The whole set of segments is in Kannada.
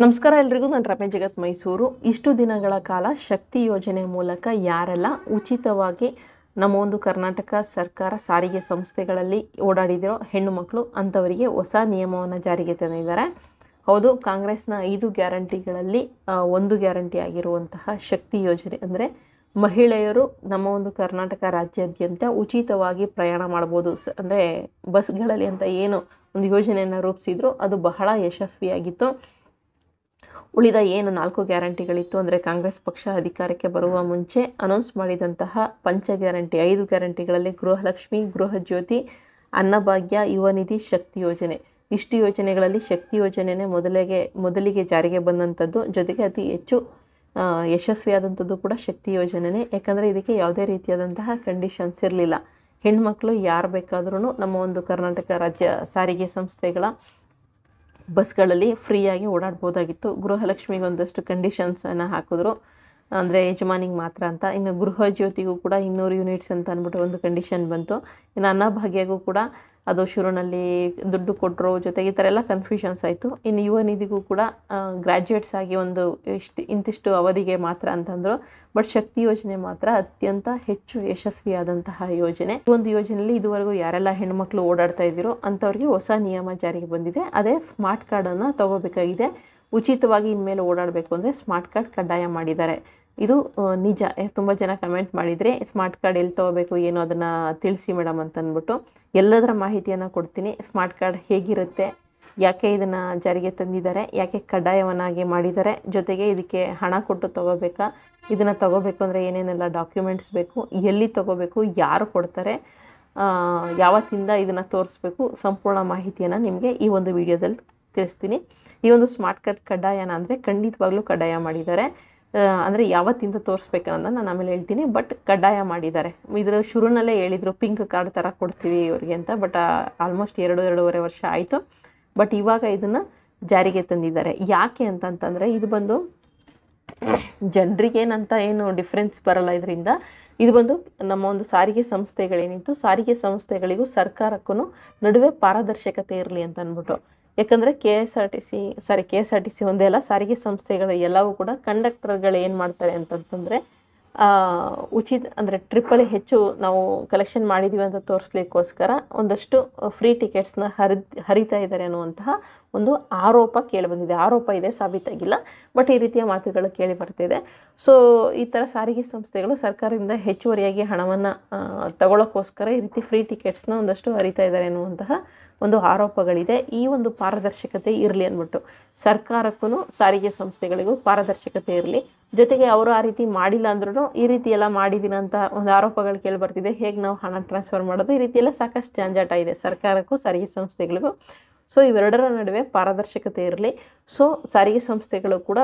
ನಮಸ್ಕಾರ ಎಲ್ರಿಗೂ, ನಾನು ರಮ್ಯ ಜಗತ್ ಮೈಸೂರು. ಇಷ್ಟು ದಿನಗಳ ಕಾಲ ಶಕ್ತಿ ಯೋಜನೆ ಮೂಲಕ ಯಾರೆಲ್ಲ ಉಚಿತವಾಗಿ ನಮ್ಮ ಒಂದು ಕರ್ನಾಟಕ ಸರ್ಕಾರ ಸಾರಿಗೆ ಸಂಸ್ಥೆಗಳಲ್ಲಿ ಓಡಾಡಿದಿರೋ ಹೆಣ್ಣು ಮಕ್ಕಳು ಅಂಥವರಿಗೆ ಹೊಸ ನಿಯಮವನ್ನು ಜಾರಿಗೆ ತಂದಿದ್ದಾರೆ. ಹೌದು, ಕಾಂಗ್ರೆಸ್ನ 5 ಗ್ಯಾರಂಟಿಗಳಲ್ಲಿ ಒಂದು ಗ್ಯಾರಂಟಿ ಆಗಿರುವಂತಹ ಶಕ್ತಿ ಯೋಜನೆ ಅಂದರೆ ಮಹಿಳೆಯರು ನಮ್ಮ ಒಂದು ಕರ್ನಾಟಕ ರಾಜ್ಯಾದ್ಯಂತ ಉಚಿತವಾಗಿ ಪ್ರಯಾಣ ಮಾಡ್ಬೋದು. ಅಂದರೆ ಬಸ್ಗಳಲ್ಲಿ ಅಂತ ಏನು ಒಂದು ಯೋಜನೆಯನ್ನು ರೂಪಿಸಿದ್ರು ಅದು ಬಹಳ ಯಶಸ್ವಿಯಾಗಿತ್ತು. ಉಳಿದ ಏನು 4 ಗ್ಯಾರಂಟಿಗಳಿತ್ತು ಅಂದರೆ ಕಾಂಗ್ರೆಸ್ ಪಕ್ಷ ಅಧಿಕಾರಕ್ಕೆ ಬರುವ ಮುಂಚೆ ಅನೌನ್ಸ್ ಮಾಡಿದಂತಹ ಪಂಚ ಗ್ಯಾರಂಟಿ 5 ಗ್ಯಾರಂಟಿಗಳಲ್ಲಿ ಗೃಹಲಕ್ಷ್ಮಿ, ಗೃಹಜ್ಯೋತಿ, ಅನ್ನಭಾಗ್ಯ, ಯುವ ನಿಧಿ, ಶಕ್ತಿ ಯೋಜನೆ, ಇಷ್ಟು ಯೋಜನೆಗಳಲ್ಲಿ ಶಕ್ತಿ ಯೋಜನೆಯೇ ಮೊದಲಿಗೆ ಜಾರಿಗೆ ಬಂದಂಥದ್ದು. ಜೊತೆಗೆ ಅತಿ ಹೆಚ್ಚು ಯಶಸ್ವಿಯಾದಂಥದ್ದು ಕೂಡ ಶಕ್ತಿ ಯೋಜನೆಯೇ. ಯಾಕಂದರೆ ಇದಕ್ಕೆ ಯಾವುದೇ ರೀತಿಯಾದಂತಹ ಕಂಡೀಷನ್ಸ್ ಇರಲಿಲ್ಲ. ಹೆಣ್ಮಕ್ಳು ಯಾರು ಬೇಕಾದ್ರೂ ನಮ್ಮ ಒಂದು ಕರ್ನಾಟಕ ರಾಜ್ಯ ಸಾರಿಗೆ ಸಂಸ್ಥೆಗಳ ಬಸ್ಗಳಲ್ಲಿ ಫ್ರೀಯಾಗಿ ಓಡಾಡ್ಬೋದಾಗಿತ್ತು. ಗೃಹಲಕ್ಷ್ಮಿಗೆ ಒಂದಷ್ಟು ಕಂಡೀಷನ್ಸನ್ನು ಹಾಕಿದ್ರು, ಅಂದರೆ ಯಜಮಾನಿಗೆ ಮಾತ್ರ ಅಂತ. ಇನ್ನು ಗೃಹಜ್ಯೋತಿಗೂ ಕೂಡ 200 ಯೂನಿಟ್ಸ್ ಅಂತ ಅಂದ್ಬಿಟ್ಟು ಒಂದು ಕಂಡೀಷನ್ ಬಂತು. ಇನ್ನು ಅನ್ನಭಾಗ್ಯಗೂ ಕೂಡ ಅದು ಶುರುನಲ್ಲಿ ದುಡ್ಡು ಕೊಟ್ಟರು, ಜೊತೆಗೆ ಈ ಥರ ಎಲ್ಲ ಕನ್ಫ್ಯೂಷನ್ಸ್ ಆಯಿತು. ಇನ್ನು ಯುವ ನಿಧಿಗೂ ಕೂಡ ಗ್ರ್ಯಾಜುಯೇಟ್ಸ್ ಆಗಿ ಇಂತಿಷ್ಟು ಅವಧಿಗೆ ಮಾತ್ರ ಅಂತಂದರು. ಬಟ್ ಶಕ್ತಿ ಯೋಜನೆ ಮಾತ್ರ ಅತ್ಯಂತ ಹೆಚ್ಚು ಯಶಸ್ವಿಯಾದಂತಹ ಯೋಜನೆ. ಈ ಒಂದು ಯೋಜನೆಯಲ್ಲಿ ಇದುವರೆಗೂ ಯಾರೆಲ್ಲ ಹೆಣ್ಮಕ್ಳು ಓಡಾಡ್ತಾ ಇದ್ದೀರೋ ಅಂಥವ್ರಿಗೆ ಹೊಸ ನಿಯಮ ಜಾರಿಗೆ ಬಂದಿದೆ. ಅದೇ ಸ್ಮಾರ್ಟ್ ಕಾರ್ಡನ್ನು ತಗೋಬೇಕಾಗಿದೆ. ಉಚಿತವಾಗಿ ಇನ್ಮೇಲೆ ಓಡಾಡಬೇಕು ಅಂದರೆ ಸ್ಮಾರ್ಟ್ ಕಾರ್ಡ್ ಕಡ್ಡಾಯ ಮಾಡಿದ್ದಾರೆ. ಇದು ನಿಜ. ತುಂಬ ಜನ ಕಮೆಂಟ್ ಮಾಡಿದರೆ ಸ್ಮಾರ್ಟ್ ಕಾರ್ಡ್ ಎಲ್ಲಿ ತೊಗೋಬೇಕು ಏನು ಅದನ್ನು ತಿಳಿಸಿ ಮೇಡಮ್ ಅಂತ ಅಂದ್ಬಿಟ್ಟು ಎಲ್ಲದರ ಮಾಹಿತಿಯನ್ನು ಕೊಡ್ತೀನಿ. ಸ್ಮಾರ್ಟ್ ಕಾರ್ಡ್ ಹೇಗಿರುತ್ತೆ, ಯಾಕೆ ಇದನ್ನು ಜಾರಿಗೆ ತಂದಿದ್ದಾರೆ, ಯಾಕೆ ಕಡ್ಡಾಯವನ್ನಾಗಿ ಮಾಡಿದ್ದಾರೆ, ಜೊತೆಗೆ ಇದಕ್ಕೆ ಹಣ ಕೊಟ್ಟು ತೊಗೋಬೇಕಾ, ಇದನ್ನು ತೊಗೋಬೇಕು ಅಂದರೆ ಏನೇನೆಲ್ಲ ಡಾಕ್ಯುಮೆಂಟ್ಸ್ ಬೇಕು, ಎಲ್ಲಿ ತೊಗೋಬೇಕು, ಯಾರು ಕೊಡ್ತಾರೆ, ಯಾವತ್ತಿಂದ ಇದನ್ನು ತೋರಿಸ್ಬೇಕು, ಸಂಪೂರ್ಣ ಮಾಹಿತಿಯನ್ನು ನಿಮಗೆ ಈ ಒಂದು ವಿಡಿಯೋದಲ್ಲಿ ತಿಳಿಸ್ತೀನಿ. ಈ ಒಂದು ಸ್ಮಾರ್ಟ್ ಕಾರ್ಡ್ ಕಡ್ಡಾಯನ ಅಂದರೆ ಖಂಡಿತವಾಗ್ಲೂ ಕಡ್ಡಾಯ ಮಾಡಿದ್ದಾರೆ. ಅಂದರೆ ಯಾವತ್ತಿಂದ ತೋರಿಸ್ಬೇಕನ್ನೋದನ್ನ ನಾನು ಆಮೇಲೆ ಹೇಳ್ತೀನಿ. ಬಟ್ ಕಡ್ಡಾಯ ಮಾಡಿದ್ದಾರೆ. ಇದರ ಶುರುನಲ್ಲೇ ಹೇಳಿದರು ಪಿಂಕ್ ಕಾರ್ಡ್ ಥರ ಕೊಡ್ತೀವಿ ಇವರಿಗೆ ಅಂತ. ಬಟ್ ಆಲ್ಮೋಸ್ಟ್ 2-2.5 ವರ್ಷ ಆಯಿತು. ಬಟ್ ಇವಾಗ ಇದನ್ನು ಜಾರಿಗೆ ತಂದಿದ್ದಾರೆ. ಯಾಕೆ ಅಂತಂತಂದರೆ ಇದು ಬಂದು ಜನರಿಗೇನಂತ ಏನು ಡಿಫ್ರೆನ್ಸ್ ಬರಲ್ಲ ಇದರಿಂದ. ಇದು ಬಂದು ನಮ್ಮ ಒಂದು ಸಾರಿಗೆ ಸಂಸ್ಥೆಗಳೇನಿತ್ತು, ಸಾರಿಗೆ ಸಂಸ್ಥೆಗಳಿಗೂ ಸರ್ಕಾರಕ್ಕೂ ನಡುವೆ ಪಾರದರ್ಶಕತೆ ಇರಲಿ ಅಂತ ಅಂದ್ಬಿಟ್ಟು. ಯಾಕಂದರೆ K S R T C ಒಂದೇ ಅಲ್ಲ, ಸಾರಿಗೆ ಸಂಸ್ಥೆಗಳು ಎಲ್ಲವೂ ಕೂಡ ಕಂಡಕ್ಟರ್ಗಳು ಏನು ಮಾಡ್ತಾರೆ ಅಂತಂತಂದರೆ ಅಂದರೆ ಟ್ರಿಪ್ಪಲ್ಲಿ ಹೆಚ್ಚು ನಾವು ಕಲೆಕ್ಷನ್ ಮಾಡಿದ್ದೀವಿ ಅಂತ ತೋರಿಸ್ಲಿಕ್ಕೋಸ್ಕರ ಒಂದಷ್ಟು ಫ್ರೀ ಟಿಕೆಟ್ಸ್ನ ಹರಿತಾ ಇದ್ದಾರೆ ಅನ್ನುವಂತಹ ಒಂದು ಆರೋಪ ಕೇಳಿಬಂದಿದೆ. ಆರೋಪ ಇದೆ, ಸಾಬೀತಾಗಿಲ್ಲ. ಬಟ್ ಈ ರೀತಿಯ ಮಾತುಗಳು ಕೇಳಿ ಬರ್ತಿದೆ. ಸೊ ಈ ಥರ ಸಾರಿಗೆ ಸಂಸ್ಥೆಗಳು ಸರ್ಕಾರದಿಂದ ಹೆಚ್ಚುವರಿಯಾಗಿ ಹಣವನ್ನು ತಗೊಳ್ಳೋಕ್ಕೋಸ್ಕರ ಈ ರೀತಿ ಫ್ರೀ ಟಿಕೆಟ್ಸ್ನ ಒಂದಷ್ಟು ಹರಿತಾ ಇದ್ದಾರೆ ಅನ್ನುವಂತಹ ಒಂದು ಆರೋಪಗಳಿದೆ. ಈ ಒಂದು ಪಾರದರ್ಶಕತೆ ಇರಲಿ ಅಂದ್ಬಿಟ್ಟು ಸರ್ಕಾರಕ್ಕೂ ಸಾರಿಗೆ ಸಂಸ್ಥೆಗಳಿಗೂ ಪಾರದರ್ಶಕತೆ ಇರಲಿ. ಜೊತೆಗೆ ಅವರು ಆ ರೀತಿ ಮಾಡಿಲ್ಲ ಅಂದ್ರೂ ಈ ರೀತಿ ಎಲ್ಲ ಮಾಡಿದ್ದೀನಿ ಅಂತ ಒಂದು ಆರೋಪಗಳು ಕೇಳಿ ಬರ್ತಿದೆ. ಹೇಗೆ ನಾವು ಹಣ ಟ್ರಾನ್ಸ್ಫರ್ ಮಾಡೋದು, ಈ ರೀತಿ ಎಲ್ಲ ಸಾಕಷ್ಟು ಜಂಜಾಟ ಇದೆ ಸರ್ಕಾರಕ್ಕೂ ಸಾರಿಗೆ ಸಂಸ್ಥೆಗಳಿಗೂ. ಸೊ ಇವೆರಡರ ನಡುವೆ ಪಾರದರ್ಶಕತೆ ಇರಲಿ. ಸೊ ಸಾರಿಗೆ ಸಂಸ್ಥೆಗಳು ಕೂಡ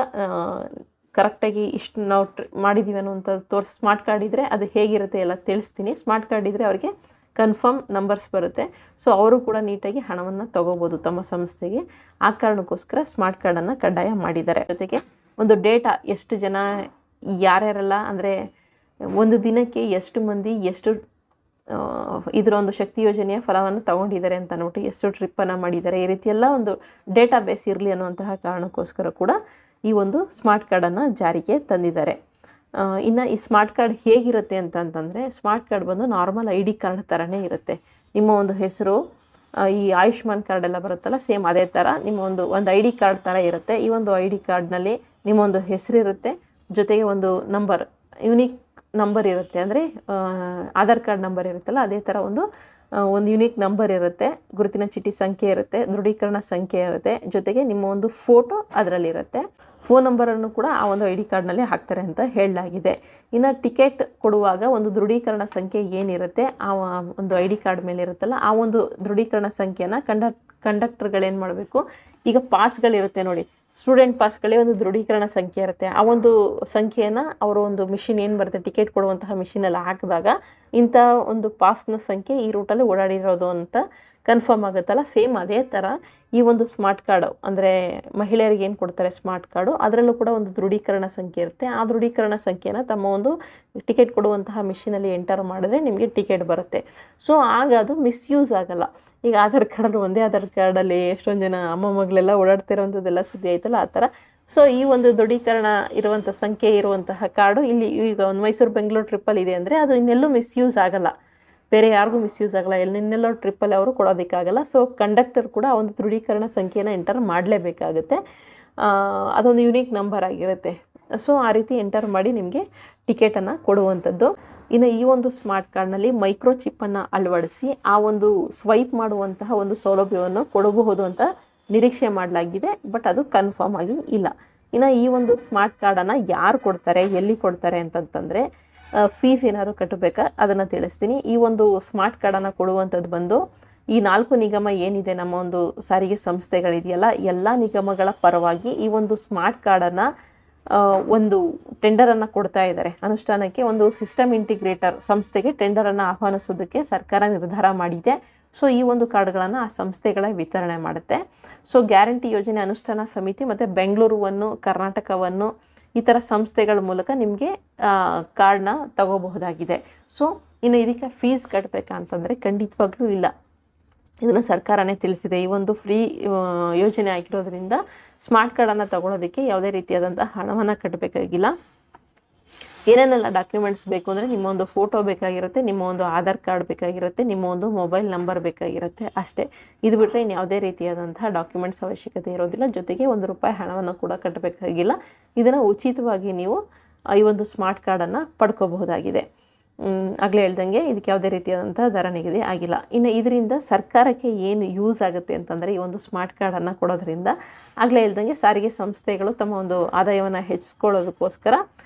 ಕರೆಕ್ಟಾಗಿ ಇಷ್ಟು ನಾವು ಮಾಡಿದ್ದೀವಿ ಅನ್ನುವಂಥದ್ದು ಸ್ಮಾರ್ಟ್ ಕಾರ್ಡ್ ಇದ್ದರೆ ಅದು ಹೇಗಿರುತ್ತೆ ಎಲ್ಲ ತಿಳಿಸ್ತೀನಿ. ಸ್ಮಾರ್ಟ್ ಕಾರ್ಡ್ ಇದ್ದರೆ ಅವರಿಗೆ ಕನ್ಫರ್ಮ್ ನಂಬರ್ಸ್ ಬರುತ್ತೆ. ಸೊ ಅವರು ಕೂಡ ನೀಟಾಗಿ ಹಣವನ್ನು ತೊಗೋಬೋದು ತಮ್ಮ ಸಂಸ್ಥೆಗೆ. ಆ ಕಾರಣಕ್ಕೋಸ್ಕರ ಸ್ಮಾರ್ಟ್ ಕಾರ್ಡನ್ನು ಕಡ್ಡಾಯ ಮಾಡಿದ್ದಾರೆ. ಜೊತೆಗೆ ಒಂದು ಡೇಟಾ, ಎಷ್ಟು ಜನ ಯಾರ್ಯಾರೆಲ್ಲ ಅಂದರೆ ಒಂದು ದಿನಕ್ಕೆ ಎಷ್ಟು ಮಂದಿ ಎಷ್ಟು ಇದರ ಒಂದು ಶಕ್ತಿ ಯೋಜನೆಯ ಫಲವನ್ನು ತಗೊಂಡಿದ್ದಾರೆ ಅಂತ ನೋಡಿ, ಎಷ್ಟು ಟ್ರಿಪ್ಪನ್ನು ಮಾಡಿದ್ದಾರೆ, ಈ ರೀತಿ ಎಲ್ಲ ಒಂದು ಡೇಟಾ ಬೇಸ್ ಇರಲಿ ಅನ್ನುವಂತಹ ಕಾರಣಕ್ಕೋಸ್ಕರ ಕೂಡ ಈ ಒಂದು ಸ್ಮಾರ್ಟ್ ಕಾರ್ಡನ್ನು ಜಾರಿಗೆ ತಂದಿದ್ದಾರೆ. ಇನ್ನು ಈ ಸ್ಮಾರ್ಟ್ ಕಾರ್ಡ್ ಹೇಗಿರುತ್ತೆ ಅಂತಂತಂದರೆ, ಸ್ಮಾರ್ಟ್ ಕಾರ್ಡ್ ಬಂದು ನಾರ್ಮಲ್ ID ಕಾರ್ಡ್ ಥರನೇ ಇರುತ್ತೆ. ನಿಮ್ಮ ಒಂದು ಹೆಸರು, ಈ ಆಯುಷ್ಮಾನ್ ಕಾರ್ಡ್ ಎಲ್ಲ ಬರುತ್ತಲ್ಲ, ಸೇಮ್ ಅದೇ ಥರ ನಿಮ್ಮ ಒಂದು ID ಕಾರ್ಡ್ ಥರ ಇರುತ್ತೆ. ಈ ಒಂದು ID ಕಾರ್ಡ್ನಲ್ಲಿ ನಿಮ್ಮೊಂದು ಹೆಸರಿರುತ್ತೆ, ಜೊತೆಗೆ ಒಂದು ನಂಬರ್, ಯುನಿಕ್ ನಂಬರ್ ಇರುತ್ತೆ. ಅಂದರೆ ಆಧಾರ್ ಕಾರ್ಡ್ ನಂಬರ್ ಇರುತ್ತಲ್ಲ ಅದೇ ಥರ ಒಂದು ಯುನಿಕ್ ನಂಬರ್ ಇರುತ್ತೆ, ಗುರುತಿನ ಚೀಟಿ ಸಂಖ್ಯೆ ಇರುತ್ತೆ, ದೃಢೀಕರಣ ಸಂಖ್ಯೆ ಇರುತ್ತೆ, ಜೊತೆಗೆ ನಿಮ್ಮ ಒಂದು ಫೋಟೋ ಅದರಲ್ಲಿರುತ್ತೆ. ಫೋನ್ ನಂಬರನ್ನು ಕೂಡ ಆ ಒಂದು ID ಕಾರ್ಡ್ನಲ್ಲಿ ಹಾಕ್ತಾರೆ ಅಂತ ಹೇಳಲಾಗಿದೆ. ಇನ್ನು ಟಿಕೆಟ್ ಕೊಡುವಾಗ ಒಂದು ದೃಢೀಕರಣ ಸಂಖ್ಯೆ ಏನಿರುತ್ತೆ ಆ ಒಂದು ID ಕಾರ್ಡ್ ಮೇಲೆ ಇರುತ್ತಲ್ಲ, ಆ ಒಂದು ದೃಢೀಕರಣ ಸಂಖ್ಯೆನ ಕಂಡಕ್ಟರ್ಗಳೇನು ಮಾಡಬೇಕು, ಈಗ ಪಾಸ್ಗಳಿರುತ್ತೆ ನೋಡಿ, ಸ್ಟೂಡೆಂಟ್ ಪಾಸ್ಗಳೇ ಒಂದು ದೃಢೀಕರಣ ಸಂಖ್ಯೆ ಇರುತ್ತೆ. ಆ ಒಂದು ಸಂಖ್ಯೆಯನ್ನು ಅವರು ಒಂದು ಮಿಷಿನ್ ಏನು ಬರುತ್ತೆ ಟಿಕೆಟ್ ಕೊಡುವಂತಹ ಮಿಷಿನಲ್ಲಿ ಹಾಕಿದಾಗ ಇಂಥ ಒಂದು ಪಾಸ್ನ ಸಂಖ್ಯೆ ಈ ರೂಟಲ್ಲಿ ಓಡಾಡಿರೋದು ಅಂತ ಕನ್ಫರ್ಮ್ ಆಗುತ್ತಲ್ಲ, ಸೇಮ್ ಅದೇ ಥರ ಈ ಒಂದು ಸ್ಮಾರ್ಟ್ ಕಾರ್ಡು ಅಂದರೆ ಮಹಿಳೆಯರಿಗೆ ಏನು ಕೊಡ್ತಾರೆ ಸ್ಮಾರ್ಟ್ ಕಾರ್ಡು, ಅದರಲ್ಲೂ ಕೂಡ ಒಂದು ದೃಢೀಕರಣ ಸಂಖ್ಯೆ ಇರುತ್ತೆ. ಆ ದೃಢೀಕರಣ ಸಂಖ್ಯೆನ ತಮ್ಮ ಒಂದು ಟಿಕೆಟ್ ಕೊಡುವಂತಹ ಮಿಷಿನಲ್ಲಿ ಎಂಟರ್ ಮಾಡಿದ್ರೆ ನಿಮಗೆ ಟಿಕೆಟ್ ಬರುತ್ತೆ. ಸೊ ಆಗ ಅದು ಮಿಸ್ಯೂಸ್ ಆಗಲ್ಲ. ಈಗ ಆಧಾರ್ ಕಾರ್ಡಲ್ಲಿ ಒಂದೇ ಆಧಾರ್ ಕಾರ್ಡಲ್ಲಿ ಎಷ್ಟೊಂದು ಜನ ಅಮ್ಮ ಮಗಳೆಲ್ಲ ಓಡಾಡ್ತಿರೋವಂಥದ್ದೆಲ್ಲ ಸುದ್ದಿ ಆಯ್ತಲ್ಲ ಆ ಥರ. ಸೊ ಈ ಒಂದು ದೃಢೀಕರಣ ಇರುವಂಥ ಸಂಖ್ಯೆ ಇರುವಂತಹ ಕಾರ್ಡು ಇಲ್ಲಿ ಈಗ ಒಂದು ಮೈಸೂರು ಬೆಂಗಳೂರು ಟ್ರಿಪ್ಪಲ್ಲಿ ಇದೆ ಅಂದರೆ ಅದು ಇನ್ನೆಲ್ಲೂ ಮಿಸ್ಯೂಸ್ ಆಗಲ್ಲ, ಬೇರೆ ಯಾರಿಗೂ ಮಿಸ್ಯೂಸ್ ಆಗಲ್ಲ, ಇನ್ನೆಲ್ಲೋ ಟ್ರಿಪ್ಪಲ್ಲಿ ಅವರು ಕೊಡೋದಕ್ಕಾಗಲ್ಲ. ಸೊ ಕಂಡಕ್ಟರ್ ಕೂಡ ಒಂದು ದೃಢೀಕರಣ ಸಂಖ್ಯೆನ ಎಂಟರ್ ಮಾಡಲೇಬೇಕಾಗುತ್ತೆ. ಅದೊಂದು ಯುನೀಕ್ ನಂಬರ್ ಆಗಿರುತ್ತೆ. ಸೊ ಆ ರೀತಿ ಎಂಟರ್ ಮಾಡಿ ನಿಮಗೆ ಟಿಕೆಟನ್ನು ಕೊಡುವಂಥದ್ದು. ಇನ್ನು ಈ ಒಂದು ಸ್ಮಾರ್ಟ್ ಕಾರ್ಡ್ನಲ್ಲಿ ಮೈಕ್ರೋ ಚಿಪ್ಪನ್ನು ಅಳವಡಿಸಿ ಆ ಒಂದು ಸ್ವೈಪ್ ಮಾಡುವಂತಹ ಒಂದು ಸೌಲಭ್ಯವನ್ನು ಕೊಡಬಹುದು ಅಂತ ನಿರೀಕ್ಷೆ ಮಾಡಲಾಗಿದೆ. ಬಟ್ ಅದು ಕನ್ಫರ್ಮ್ ಆಗಿ ಇಲ್ಲ. ಇನ್ನು ಈ ಒಂದು ಸ್ಮಾರ್ಟ್ ಕಾರ್ಡನ್ನು ಯಾರು ಕೊಡ್ತಾರೆ, ಎಲ್ಲಿ ಕೊಡ್ತಾರೆ ಅಂತಂತಂದರೆ ಫೀಸ್ ಏನಾದ್ರು ಕಟ್ಟಬೇಕಾ ಅದನ್ನು ತಿಳಿಸ್ತೀನಿ. ಈ ಒಂದು ಸ್ಮಾರ್ಟ್ ಕಾರ್ಡನ್ನು ಕೊಡುವಂಥದ್ದು ಬಂದು ಈ 4 ನಿಗಮ ಏನಿದೆ ನಮ್ಮ ಒಂದು ಸಾರಿಗೆ ಸಂಸ್ಥೆಗಳಿದೆಯಲ್ಲ, ಎಲ್ಲ ನಿಗಮಗಳ ಪರವಾಗಿ ಈ ಒಂದು ಸ್ಮಾರ್ಟ್ ಕಾರ್ಡನ್ನು ಒಂದು ಟೆಂಡರನ್ನು ಕೊಡ್ತಾ ಇದ್ದಾರೆ ಅನುಷ್ಠಾನಕ್ಕೆ. ಒಂದು ಸಿಸ್ಟಮ್ ಇಂಟಿಗ್ರೇಟರ್ ಸಂಸ್ಥೆಗೆ ಟೆಂಡರನ್ನು ಆಹ್ವಾನಿಸೋದಕ್ಕೆ ಸರ್ಕಾರ ನಿರ್ಧಾರ ಮಾಡಿದೆ. ಸೊ ಈ ಒಂದು ಕಾರ್ಡ್ಗಳನ್ನು ಆ ಸಂಸ್ಥೆಗಳ ವಿತರಣೆ ಮಾಡುತ್ತೆ. ಸೊ ಗ್ಯಾರಂಟಿ ಯೋಜನೆ ಅನುಷ್ಠಾನ ಸಮಿತಿ ಮತ್ತು ಬೆಂಗಳೂರುವನ್ನು, ಕರ್ನಾಟಕವನ್ನು ಈ ಥರ ಸಂಸ್ಥೆಗಳ ಮೂಲಕ ನಿಮಗೆ ಕಾರ್ಡ್ನ ತಗೋಬಹುದಾಗಿದೆ. ಸೊ ಇನ್ನು ಇದಕ್ಕೆ ಫೀಸ್ ಕಟ್ಟಬೇಕಾ ಅಂತಂದರೆ ಖಂಡಿತವಾಗ್ಲೂ ಇಲ್ಲ, ಇದನ್ನು ಸರ್ಕಾರನೇ ತಿಳಿಸಿದೆ. ಈ ಒಂದು ಫ್ರೀ ಯೋಜನೆ ಆಗಿರೋದ್ರಿಂದ ಸ್ಮಾರ್ಟ್ ಕಾರ್ಡನ್ನು ತಗೊಳ್ಳೋದಕ್ಕೆ ಯಾವುದೇ ರೀತಿಯಾದಂಥ ಹಣವನ್ನು ಕಟ್ಟಬೇಕಾಗಿಲ್ಲ. ಏನೇನೆಲ್ಲ ಡಾಕ್ಯುಮೆಂಟ್ಸ್ ಬೇಕು ಅಂದರೆ ನಿಮ್ಮ ಒಂದು ಫೋಟೋ ಬೇಕಾಗಿರುತ್ತೆ, ನಿಮ್ಮ ಒಂದು ಆಧಾರ್ ಕಾರ್ಡ್ ಬೇಕಾಗಿರುತ್ತೆ, ನಿಮ್ಮ ಒಂದು ಮೊಬೈಲ್ ನಂಬರ್ ಬೇಕಾಗಿರುತ್ತೆ ಅಷ್ಟೇ. ಇದು ಬಿಟ್ಟರೆ ಇನ್ನು ಯಾವುದೇ ರೀತಿಯಾದಂಥ ಡಾಕ್ಯುಮೆಂಟ್ಸ್ ಅವಶ್ಯಕತೆ ಇರೋದಿಲ್ಲ. ಜೊತೆಗೆ ₹1 ಹಣವನ್ನು ಕೂಡ ಕಟ್ಟಬೇಕಾಗಿಲ್ಲ. ಇದನ್ನು ಉಚಿತವಾಗಿ ನೀವು ಈ ಒಂದು ಸ್ಮಾರ್ಟ್ ಕಾರ್ಡನ್ನು ಪಡ್ಕೋಬಹುದಾಗಿದೆ. ಆಗಲೇ ಹೇಳ್ದಂಗೆ ಇದಕ್ಕೆ ಯಾವುದೇ ರೀತಿಯಾದಂಥ ದರ ನಿಗದಿ ಆಗಿಲ್ಲ. ಇನ್ನು ಇದರಿಂದ ಸರ್ಕಾರಕ್ಕೆ ಏನು ಯೂಸ್ ಆಗುತ್ತೆ ಅಂತಂದರೆ ಈ ಒಂದು ಸ್ಮಾರ್ಟ್ ಕಾರ್ಡನ್ನು ಕೊಡೋದ್ರಿಂದ ಆಗಲೇ ಹೇಳ್ದಂಗೆ ಸಾರಿಗೆ ಸಂಸ್ಥೆಗಳು ತಮ್ಮ ಒಂದು ಆದಾಯವನ್ನು ಹೆಚ್ಚಿಸ್ಕೊಳ್ಳೋದಕ್ಕೋಸ್ಕರ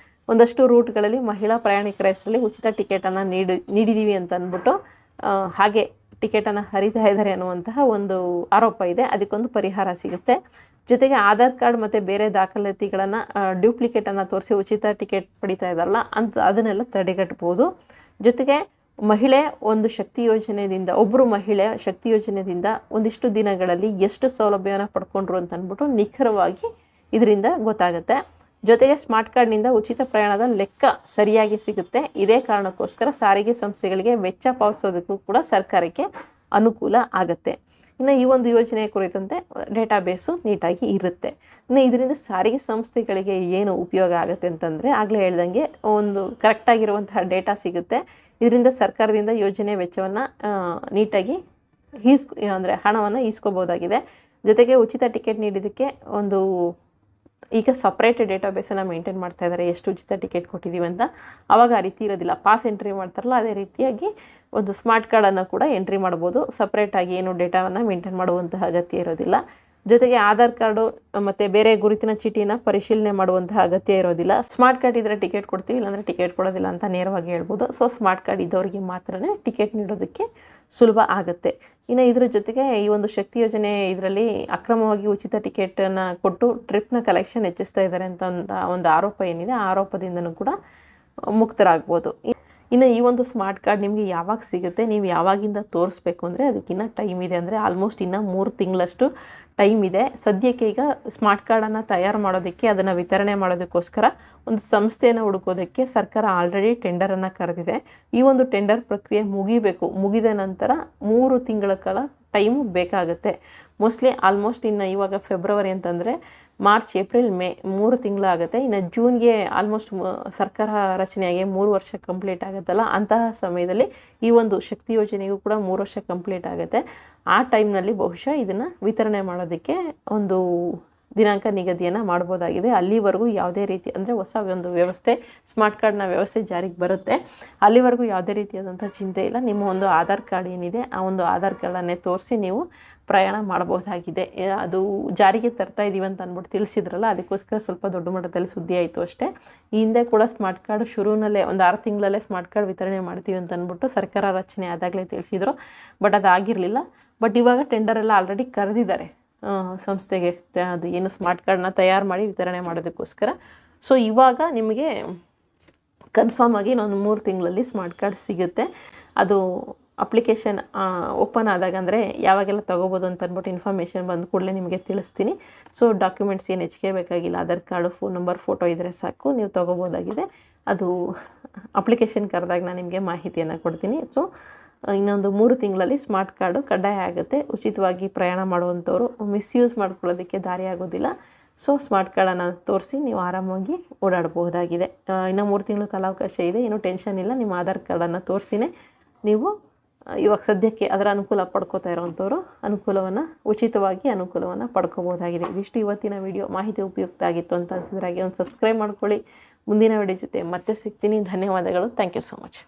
ಒಂದಷ್ಟು ರೂಟ್ಗಳಲ್ಲಿ ಮಹಿಳಾ ಪ್ರಯಾಣಿಕರ ಹೆಸರಲ್ಲಿ ಉಚಿತ ಟಿಕೆಟನ್ನು ನೀಡಿದ್ದೀವಿ ಅಂತ ಅಂದ್ಬಿಟ್ಟು ಹಾಗೆ ಟಿಕೆಟನ್ನು ಹರಿತಾ ಇದ್ದಾರೆ ಅನ್ನುವಂತಹ ಒಂದು ಆರೋಪ ಇದೆ. ಅದಕ್ಕೊಂದು ಪರಿಹಾರ ಸಿಗುತ್ತೆ. ಜೊತೆಗೆ ಆಧಾರ್ ಕಾರ್ಡ್ ಮತ್ತು ಬೇರೆ ದಾಖಲಾತಿಗಳನ್ನು ಡ್ಯೂಪ್ಲಿಕೇಟನ್ನು ತೋರಿಸಿ ಉಚಿತ ಟಿಕೆಟ್ ಪಡಿತಾ ಇದ್ದಾರಲ್ಲ ಅದನ್ನೆಲ್ಲ ತಡೆಗಟ್ಟಬಹುದು. ಜೊತೆಗೆ ಮಹಿಳೆ ಒಂದು ಶಕ್ತಿ ಯೋಜನೆಯಿಂದ ಒಬ್ಬರು ಮಹಿಳೆ ಶಕ್ತಿ ಯೋಜನೆಯಿಂದ ಒಂದಿಷ್ಟು ದಿನಗಳಲ್ಲಿ ಎಷ್ಟು ಸೌಲಭ್ಯವನ್ನು ಪಡ್ಕೊಂಡ್ರು ಅಂತ ಅಂದ್ಬಿಟ್ಟು ನಿಖರವಾಗಿ ಇದರಿಂದ ಗೊತ್ತಾಗುತ್ತೆ. ಜೊತೆಗೆ ಸ್ಮಾರ್ಟ್ ಕಾರ್ಡ್ನಿಂದ ಉಚಿತ ಪ್ರಯಾಣದ ಲೆಕ್ಕ ಸರಿಯಾಗಿ ಸಿಗುತ್ತೆ. ಇದೇ ಕಾರಣಕ್ಕೋಸ್ಕರ ಸಾರಿಗೆ ಸಂಸ್ಥೆಗಳಿಗೆ ವೆಚ್ಚ ಪಾವತಿಸೋದಕ್ಕೂ ಕೂಡ ಸರ್ಕಾರಕ್ಕೆ ಅನುಕೂಲ ಆಗುತ್ತೆ. ಇನ್ನು ಈ ಒಂದು ಯೋಜನೆಯ ಕುರಿತಂತೆ ಡೇಟಾಬೇಸು ನೀಟಾಗಿ ಇರುತ್ತೆ. ಇನ್ನು ಇದರಿಂದ ಸಾರಿಗೆ ಸಂಸ್ಥೆಗಳಿಗೆ ಏನು ಉಪಯೋಗ ಆಗುತ್ತೆ ಅಂತಂದರೆ ಆಗಲೇ ಹೇಳ್ದಂಗೆ ಒಂದು ಕರೆಕ್ಟಾಗಿರುವಂತಹ ಡೇಟಾ ಸಿಗುತ್ತೆ. ಇದರಿಂದ ಸರ್ಕಾರದಿಂದ ಯೋಜನೆ ವೆಚ್ಚವನ್ನು ನೀಟಾಗಿ ಅಂದರೆ ಹಣವನ್ನು ಈಸ್ಕೋಬೋದಾಗಿದೆ. ಜೊತೆಗೆ ಉಚಿತ ಟಿಕೆಟ್ ನೀಡಿದ್ದಕ್ಕೆ ಒಂದು ಈಗ ಸಪ್ರೇಟ್ ಡೇಟಾಬೇಸನ್ನು ಮೇಂಟೈನ್ ಮಾಡ್ತಾ ಇದ್ದಾರೆ, ಎಷ್ಟು ಉಚಿತ ಟಿಕೆಟ್ ಕೊಟ್ಟಿದ್ದೀವಿ ಅಂತ. ಆವಾಗ ಆ ರೀತಿ ಇರೋದಿಲ್ಲ. ಪಾಸ್ ಎಂಟ್ರಿ ಮಾಡ್ತಾರಲ್ಲ ಅದೇ ರೀತಿಯಾಗಿ ಒಂದು ಸ್ಮಾರ್ಟ್ ಕಾರ್ಡನ್ನು ಕೂಡ ಎಂಟ್ರಿ ಮಾಡ್ಬೋದು. ಸಪ್ರೇಟಾಗಿ ಏನು ಡೇಟಾವನ್ನು ಮೇಂಟೈನ್ ಮಾಡುವಂತಹ ಅಗತ್ಯ ಇರೋದಿಲ್ಲ. ಜೊತೆಗೆ ಆಧಾರ್ ಕಾರ್ಡು ಮತ್ತು ಬೇರೆ ಗುರುತಿನ ಚೀಟಿನ ಪರಿಶೀಲನೆ ಮಾಡುವಂತಹ ಅಗತ್ಯ ಇರೋದಿಲ್ಲ. ಸ್ಮಾರ್ಟ್ ಕಾರ್ಡ್ ಇದ್ದರೆ ಟಿಕೆಟ್ ಕೊಡ್ತೀವಿ, ಇಲ್ಲಾಂದರೆ ಟಿಕೆಟ್ ಕೊಡೋದಿಲ್ಲ ಅಂತ ನೇರವಾಗಿ ಹೇಳ್ಬೋದು. ಸೊ ಸ್ಮಾರ್ಟ್ ಕಾರ್ಡ್ ಇದ್ದವರಿಗೆ ಮಾತ್ರನೇ ಟಿಕೆಟ್ ನೀಡೋದಕ್ಕೆ ಸುಲಭ ಆಗುತ್ತೆ. ಇನ್ನು ಇದ್ರ ಜೊತೆಗೆ ಈ ಒಂದು ಶಕ್ತಿ ಯೋಜನೆ ಇದರಲ್ಲಿ ಅಕ್ರಮವಾಗಿ ಉಚಿತ ಟಿಕೆಟನ್ನು ಕೊಟ್ಟು ಟ್ರಿಪ್ನ ಕಲೆಕ್ಷನ್ ಹೆಚ್ಚಿಸ್ತಾ ಇದ್ದಾರೆ ಅಂತ ಒಂದು ಆರೋಪ ಏನಿದೆ, ಆ ಆರೋಪದಿಂದನೂ ಕೂಡ ಮುಕ್ತರಾಗ್ಬೋದು. ಇನ್ನು ಈ ಒಂದು ಸ್ಮಾರ್ಟ್ ಕಾರ್ಡ್ ನಿಮಗೆ ಯಾವಾಗ ಸಿಗುತ್ತೆ, ನೀವು ಯಾವಾಗಿಂದ ತೋರಿಸ್ಬೇಕು ಅಂದರೆ ಅದಕ್ಕಿನ್ನ ಟೈಮ್ ಇದೆ. ಅಂದರೆ ಆಲ್ಮೋಸ್ಟ್ ಇನ್ನೂ 3 ತಿಂಗಳಷ್ಟು ಟೈಮ್ ಇದೆ. ಸದ್ಯಕ್ಕೆ ಈಗ ಸ್ಮಾರ್ಟ್ ಕಾರ್ಡನ್ನು ತಯಾರು ಮಾಡೋದಕ್ಕೆ, ಅದನ್ನು ವಿತರಣೆ ಮಾಡೋದಕ್ಕೋಸ್ಕರ ಒಂದು ಸಂಸ್ಥೆಯನ್ನು ಹುಡುಕೋದಕ್ಕೆ ಸರ್ಕಾರ ಆಲ್ರೆಡಿ ಟೆಂಡರನ್ನು ಕರೆದಿದೆ. ಈ ಒಂದು ಟೆಂಡರ್ ಪ್ರಕ್ರಿಯೆ ಮುಗಿದ ನಂತರ 3 ತಿಂಗಳ ಕಾಲ ಟೈಮು ಬೇಕಾಗುತ್ತೆ. ಮೋಸ್ಟ್ಲಿ ಆಲ್ಮೋಸ್ಟ್ ಇನ್ನು ಇವಾಗ ಫೆಬ್ರವರಿ ಅಂತಂದರೆ ಮಾರ್ಚ್, ಏಪ್ರಿಲ್, ಮೇ 3 ತಿಂಗಳಾಗುತ್ತೆ. ಇನ್ನು ಜೂನ್ಗೆ ಆಲ್ಮೋಸ್ಟ್ ಸರ್ಕಾರ ರಚನೆಯಾಗಿ 3 ವರ್ಷ ಕಂಪ್ಲೀಟ್ ಆಗುತ್ತಲ್ಲ, ಅಂತಹ ಸಮಯದಲ್ಲಿ ಈ ಒಂದು ಶಕ್ತಿ ಯೋಜನೆಗೂ ಕೂಡ 3 ವರ್ಷ ಕಂಪ್ಲೀಟ್ ಆಗುತ್ತೆ. ಆ ಟೈಮ್ನಲ್ಲಿ ಬಹುಶಃ ಇದನ್ನು ವಿತರಣೆ ಮಾಡೋದಕ್ಕೆ ಒಂದು ದಿನಾಂಕ ನಿಗದಿಯನ್ನು ಮಾಡ್ಬೋದಾಗಿದೆ. ಅಲ್ಲಿವರೆಗೂ ಯಾವುದೇ ರೀತಿ ಅಂದರೆ ಹೊಸ ಒಂದು ವ್ಯವಸ್ಥೆ, ಸ್ಮಾರ್ಟ್ ಕಾರ್ಡ್ನ ವ್ಯವಸ್ಥೆ ಜಾರಿಗೆ ಬರುತ್ತೆ. ಅಲ್ಲಿವರೆಗೂ ಯಾವುದೇ ರೀತಿಯಾದಂಥ ಚಿಂತೆ ಇಲ್ಲ. ನಿಮ್ಮ ಒಂದು ಆಧಾರ್ ಕಾರ್ಡ್ ಏನಿದೆ ಆ ಒಂದು ಆಧಾರ್ ಕಾರ್ಡನ್ನೇ ತೋರಿಸಿ ನೀವು ಪ್ರಯಾಣ ಮಾಡ್ಬೋದಾಗಿದೆ. ಅದು ಜಾರಿಗೆ ತರ್ತಾ ಇದ್ದೀವಿ ಅಂತ ಅಂದ್ಬಿಟ್ಟು ತಿಳಿಸಿದ್ರಲ್ಲ, ಅದಕ್ಕೋಸ್ಕರ ಸ್ವಲ್ಪ ದೊಡ್ಡ ಮಟ್ಟದಲ್ಲಿ ಸುದ್ದಿ ಆಯಿತು ಅಷ್ಟೇ. ಈ ಹಿಂದೆ ಕೂಡ ಸ್ಮಾರ್ಟ್ ಕಾರ್ಡ್ ಶುರುವಿನಲ್ಲೇ ಒಂದು 6 ತಿಂಗಳಲ್ಲೇ ಸ್ಮಾರ್ಟ್ ಕಾರ್ಡ್ ವಿತರಣೆ ಮಾಡ್ತೀವಿ ಅಂತ ಅಂದ್ಬಿಟ್ಟು ಸರ್ಕಾರ ರಚನೆ ಆದಾಗಲೇ ತಿಳಿಸಿದ್ರು. ಬಟ್ ಅದಾಗಿರಲಿಲ್ಲ. ಬಟ್ ಇವಾಗ ಟೆಂಡರೆಲ್ಲ ಆಲ್ರೆಡಿ ಕರೆದಿದ್ದಾರೆ ಸಂಸ್ಥೆಗೆ, ಅದು ಏನು ಸ್ಮಾರ್ಟ್ ಕಾರ್ಡನ್ನ ತಯಾರು ಮಾಡಿ ವಿತರಣೆ ಮಾಡೋದಕ್ಕೋಸ್ಕರ. ಸೊ ಇವಾಗ ನಿಮಗೆ ಕನ್ಫರ್ಮ್ ಆಗಿ ಇನ್ನೊಂದು 3 ತಿಂಗಳಲ್ಲಿ ಸ್ಮಾರ್ಟ್ ಕಾರ್ಡ್ ಸಿಗುತ್ತೆ. ಅದು ಅಪ್ಲಿಕೇಶನ್ ಓಪನ್ ಆದಾಗ ಅಂದರೆ ಯಾವಾಗೆಲ್ಲ ತೊಗೋಬೋದು ಅಂತ ಅಂದ್ಬಿಟ್ಟು ಇನ್ಫಾರ್ಮೇಷನ್ ಬಂದ ಕೂಡಲೇ ನಿಮಗೆ ತಿಳಿಸ್ತೀನಿ. ಸೊ ಡಾಕ್ಯುಮೆಂಟ್ಸ್ ಏನು ಹೆಚ್ಚಿಗೆ ಬೇಕಾಗಿಲ್ಲ, Aadhaar card, phone number, photo ಇದ್ದರೆ ಸಾಕು, ನೀವು ತೊಗೋಬೋದಾಗಿದೆ. ಅದು ಅಪ್ಲಿಕೇಶನ್ ಕರೆದಾಗ ನಾನು ನಿಮಗೆ ಮಾಹಿತಿಯನ್ನು ಕೊಡ್ತೀನಿ. ಸೊ ಇನ್ನೊಂದು 3 ತಿಂಗಳಲ್ಲಿ ಸ್ಮಾರ್ಟ್ ಕಾರ್ಡು ಕಡ್ಡಾಯ ಆಗುತ್ತೆ. ಉಚಿತವಾಗಿ ಪ್ರಯಾಣ ಮಾಡುವಂಥವ್ರು ಮಿಸ್ಯೂಸ್ ಮಾಡ್ಕೊಳ್ಳೋದಕ್ಕೆ ದಾರಿ ಆಗೋದಿಲ್ಲ. ಸೊ ಸ್ಮಾರ್ಟ್ ಕಾರ್ಡನ್ನು ತೋರಿಸಿ ನೀವು ಆರಾಮಾಗಿ ಓಡಾಡಬಹುದಾಗಿದೆ. ಇನ್ನು 3 ತಿಂಗಳು ಕಾಲಾವಕಾಶ ಇದೆ, ಏನೂ ಟೆನ್ಷನ್ ಇಲ್ಲ. ನಿಮ್ಮ ಆಧಾರ್ ಕಾರ್ಡನ್ನು ತೋರಿಸಿನೇ ನೀವು ಇವಾಗ ಸದ್ಯಕ್ಕೆ ಅದರ ಅನುಕೂಲ ಪಡ್ಕೋತಾ ಇರೋವಂಥವ್ರು ಉಚಿತವಾಗಿ ಅನುಕೂಲವನ್ನು ಪಡ್ಕೋಬೋದಾಗಿದೆ. ಇದಿಷ್ಟು ಇವತ್ತಿನ ವಿಡಿಯೋ. ಮಾಹಿತಿ ಉಪಯುಕ್ತ ಆಗಿತ್ತು ಅಂತ ಅನಿಸಿದ್ರೆ ಹಾಗೆ ಒಂದು ಸಬ್ಸ್ಕ್ರೈಬ್ ಮಾಡ್ಕೊಳ್ಳಿ. ಮುಂದಿನ ವಿಡಿಯೋ ಜೊತೆ ಮತ್ತೆ ಸಿಗ್ತೀನಿ. ಧನ್ಯವಾದಗಳು. Thank you so much.